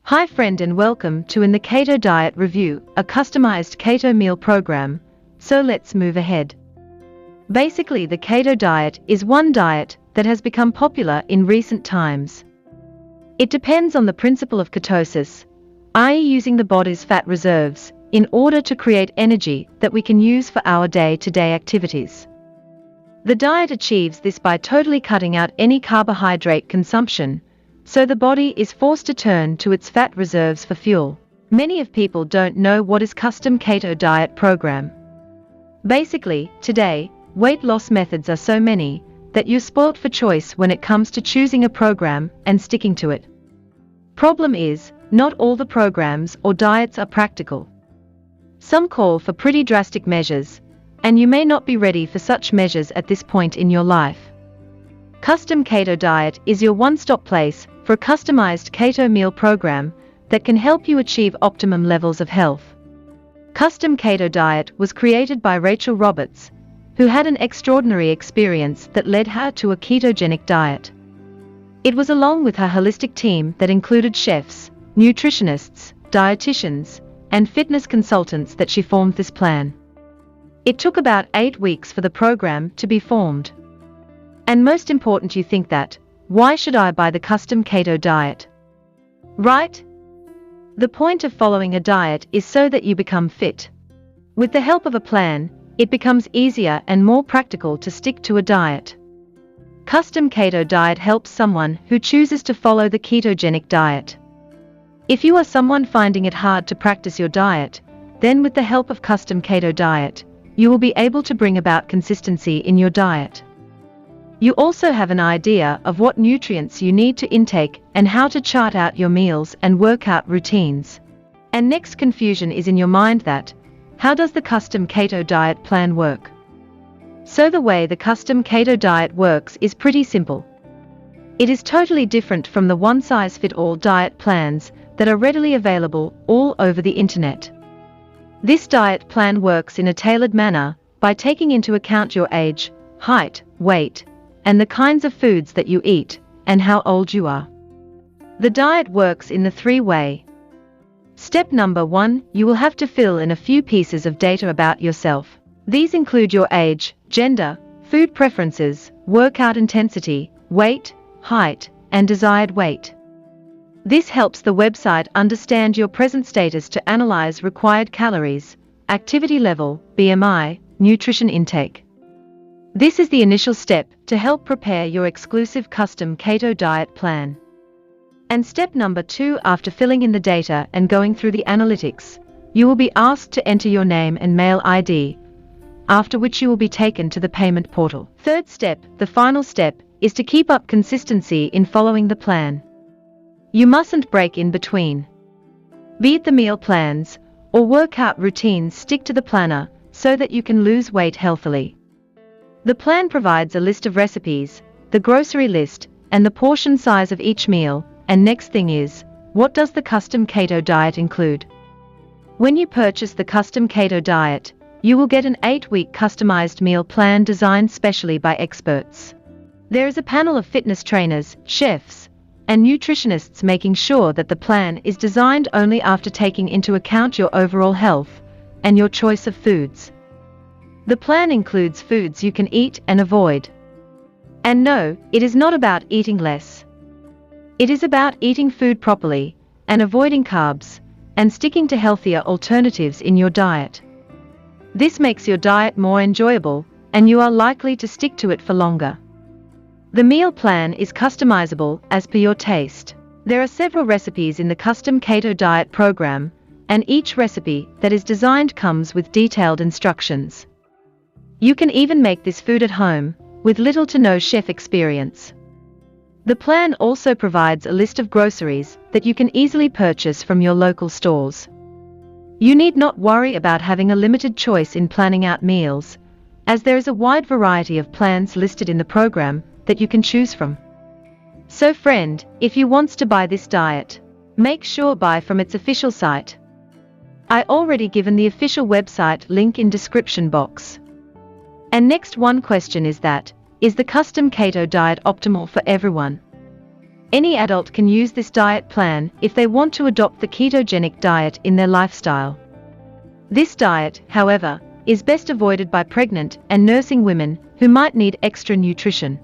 Hi friend and welcome to In the Keto Diet Review, a customized keto meal program. So let's move ahead. Basically, the keto diet is one diet that has become popular in recent times. It depends on the principle of ketosis, i.e. using the body's fat reserves in order to create energy that we can use for our day-to-day activities. The diet achieves this by totally cutting out any carbohydrate consumption, so the body is forced to turn to its fat reserves for fuel. Many of people don't know what is custom keto diet program. Basically, today, weight loss methods are so many that you're spoilt for choice when it comes to choosing a program and sticking to it. Problem is, not all the programs or diets are practical. Some call for pretty drastic measures, and you may not be ready for such measures at this point in your life. Custom Keto Diet is your one-stop place for a customized keto meal program that can help you achieve optimum levels of health. Custom Keto Diet was created by Rachel Roberts, who had an extraordinary experience that led her to a ketogenic diet. It was along with her holistic team that included chefs, nutritionists, dietitians, and fitness consultants that she formed this plan. It took about 8 weeks for the program to be formed. And most important, you think that, why should I buy the custom keto diet? Right? The point of following a diet is so that you become fit. With the help of a plan, it becomes easier and more practical to stick to a diet. Custom Keto Diet helps someone who chooses to follow the ketogenic diet. If you are someone finding it hard to practice your diet, then with the help of Custom Keto Diet, you will be able to bring about consistency in your diet. You also have an idea of what nutrients you need to intake and how to chart out your meals and workout routines. And next confusion is in your mind that, how does the custom keto diet plan work? So the way the custom keto diet works is pretty simple. It is totally different from the one-size-fits-all diet plans that are readily available all over the internet. This diet plan works in a tailored manner by taking into account your age, height, weight, and the kinds of foods that you eat, and how old you are. The diet works in the 3-way. Step number 1, you will have to fill in a few pieces of data about yourself. These include your age, gender, food preferences, workout intensity, weight, height, and desired weight. This helps the website understand your present status to analyze required calories, activity level, BMI, nutrition intake. This is the initial step to help prepare your exclusive custom keto diet plan. And step number 2, after filling in the data and going through the analytics, you will be asked to enter your name and mail ID, after which you will be taken to the payment portal. Third step, the final step, is to keep up consistency in following the plan. You mustn't break in between. Be it the meal plans or workout routines, stick to the planner so that you can lose weight healthily. The plan provides a list of recipes, the grocery list, and the portion size of each meal. And next thing is, what does the custom keto diet include? When you purchase the custom keto diet, you will get an 8-week customized meal plan designed specially by experts. There is a panel of fitness trainers, chefs, and nutritionists making sure that the plan is designed only after taking into account your overall health and your choice of foods. The plan includes foods you can eat and avoid. And no, it is not about eating less. It is about eating food properly and avoiding carbs and sticking to healthier alternatives in your diet. This makes your diet more enjoyable, and you are likely to stick to it for longer. The meal plan is customizable as per your taste. There are several recipes in the custom keto diet program, and each recipe that is designed comes with detailed instructions. You can even make this food at home, with little to no chef experience. The plan also provides a list of groceries that you can easily purchase from your local stores. You need not worry about having a limited choice in planning out meals, as there is a wide variety of plans listed in the program that you can choose from. So friend, if you wants to buy this diet, make sure buy from its official site. I already given the official website link in description box. And next one question is that, is the custom keto diet optimal for everyone? Any adult can use this diet plan if they want to adopt the ketogenic diet in their lifestyle. This diet, however, is best avoided by pregnant and nursing women who might need extra nutrition.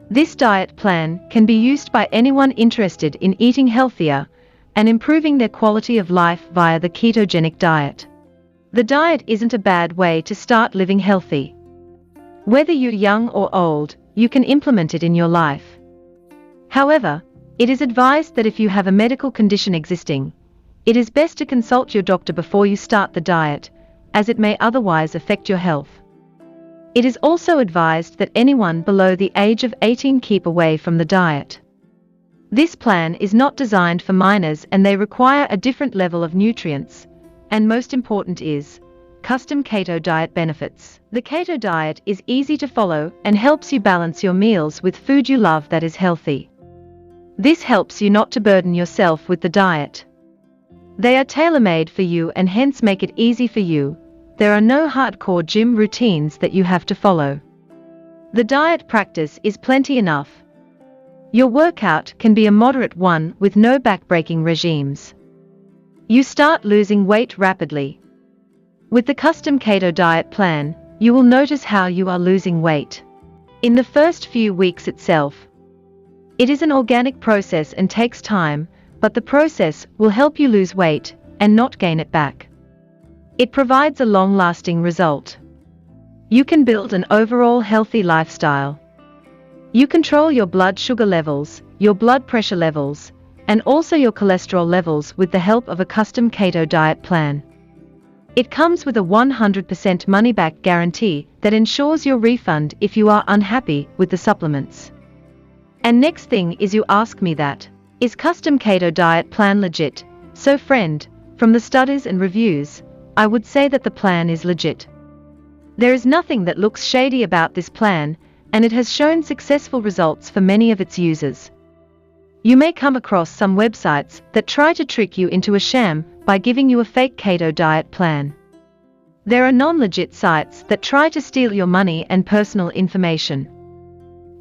This diet plan can be used by anyone interested in eating healthier and improving their quality of life via the ketogenic diet. The diet isn't a bad way to start living healthy. Whether you're young or old, you can implement it in your life. However, it is advised that if you have a medical condition existing, it is best to consult your doctor before you start the diet, as it may otherwise affect your health. It is also advised that anyone below the age of 18 keep away from the diet. This plan is not designed for minors and they require a different level of nutrients, and most important is custom keto diet benefits. The keto diet is easy to follow and helps you balance your meals with food you love that is healthy. This helps you not to burden yourself with the diet. They are tailor-made for you and hence make it easy for you. There are no hardcore gym routines that you have to follow. The diet practice is plenty enough. Your workout can be a moderate one with no back-breaking regimes. You start losing weight rapidly. With the custom keto diet plan, you will notice how you are losing weight. In the first few weeks itself, it is an organic process and takes time, but the process will help you lose weight and not gain it back. It provides a long-lasting result. You can build an overall healthy lifestyle. You control your blood sugar levels, your blood pressure levels, and also your cholesterol levels with the help of a custom keto diet plan. It comes with a 100% money-back guarantee that ensures your refund if you are unhappy with the supplements. And next thing is you ask me that, is custom keto diet plan legit? So friend, from the studies and reviews, I would say that the plan is legit. There is nothing that looks shady about this plan, and it has shown successful results for many of its users. You may come across some websites that try to trick you into a sham by giving you a fake keto diet plan. There are non-legit sites that try to steal your money and personal information.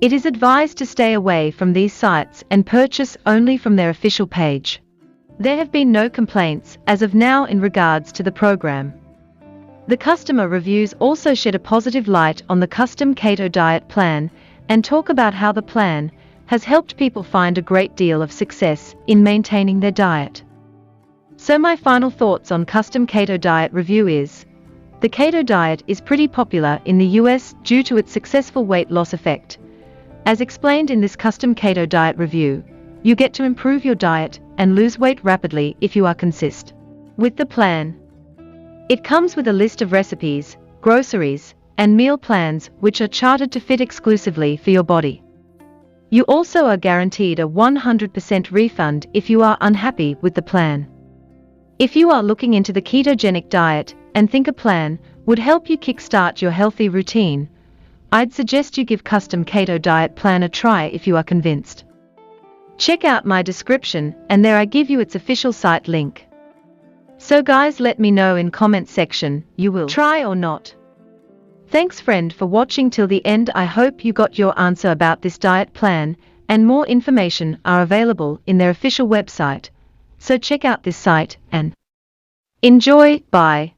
It is advised to stay away from these sites and purchase only from their official page. There have been no complaints as of now in regards to the program. The customer reviews also shed a positive light on the custom keto diet plan and talk about how the plan has helped people find a great deal of success in maintaining their diet. So my final thoughts on custom keto diet review is, the keto diet is pretty popular in the US due to its successful weight loss effect. As explained in this custom keto diet review, you get to improve your diet and lose weight rapidly if you are consistent with the plan. It comes with a list of recipes, groceries, and meal plans which are charted to fit exclusively for your body. You also are guaranteed a 100% refund if you are unhappy with the plan. If you are looking into the ketogenic diet and think a plan would help you kickstart your healthy routine, I'd suggest you give custom keto diet plan a try if you are convinced. Check out my description and there I give you its official site link. So guys, let me know in comment section, you will try or not. Thanks friend for watching till the end. I hope you got your answer about this diet plan, and more information are available in their official website. So check out this site and enjoy. Bye.